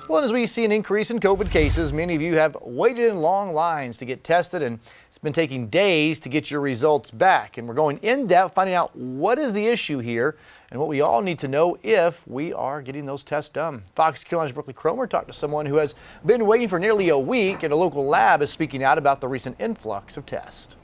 Well, as we see an increase in COVID cases, many of you have waited in long lines to get tested, and it's been taking days to get your results back. And we're going in depth, finding out what is the issue here and what we all need to know if we are getting those tests done. Fox Carolina's Brooklyn Cromer talked to someone who has been waiting for nearly a week, and a local lab is speaking out about the recent influx of tests.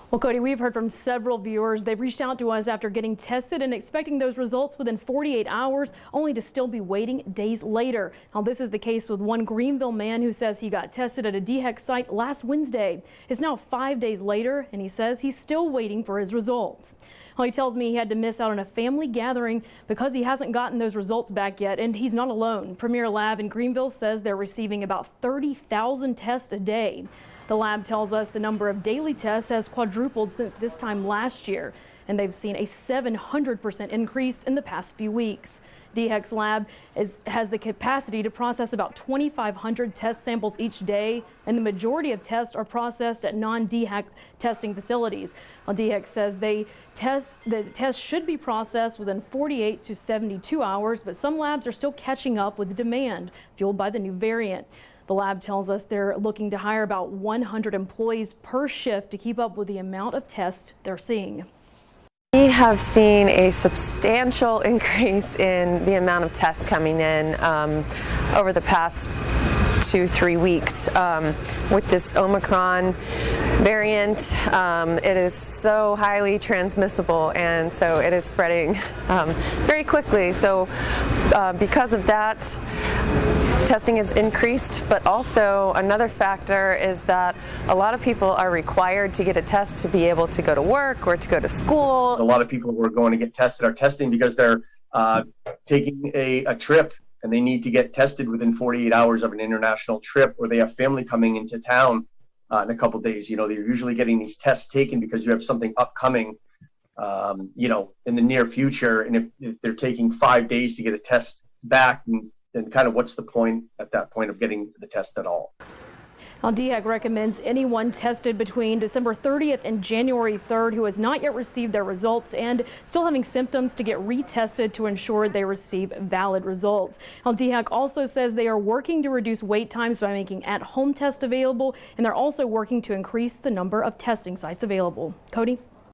Well, Cody, we've heard from several viewers. They've reached out to us after getting tested and expecting those results within 48 hours, only to still be waiting days later. Now, this is the case with one Greenville man who says he got tested at a DHEC site last Wednesday. It's now 5 days later, and he says he's still waiting for his results. Well, he tells me he had to miss out on a family gathering because he hasn't gotten those results back yet, and he's not alone. Premier Lab in Greenville says they're receiving about 30,000 tests a day. The lab tells us the number of daily tests has quadrupled since this time last year, and they've seen a 700% increase in the past few weeks. DHEC's lab has the capacity to process about 2,500 test samples each day, and the majority of tests are processed at non-DHEC testing facilities. Well, DHEC says the tests should be processed within 48 to 72 hours, but some labs are still catching up with demand, fueled by the new variant. The lab tells us they're looking to hire about 100 employees per shift to keep up with the amount of tests they're seeing. We have seen a substantial increase in the amount of tests coming in over the past 2-3 weeks. With this Omicron variant, it is so highly transmissible, and so it is spreading very quickly. So because of that, testing has increased, but also another factor is that a lot of people are required to get a test to be able to go to work or to go to school. A lot of people who are going to get tested are testing because they're taking a trip, and they need to get tested within 48 hours of an international trip, or they have family coming into town in a couple days. You know, they're usually getting these tests taken because you have something upcoming, you know, in the near future. And if they're taking 5 days to get a test back, then kind of what's the point at that point of getting the test at all? Now, DHEC recommends anyone tested between December 30th and January 3rd who has not yet received their results and still having symptoms to get retested to ensure they receive valid results. Now, DHEC also says they are working to reduce wait times by making at-home tests available, and they're also working to increase the number of testing sites available. Cody?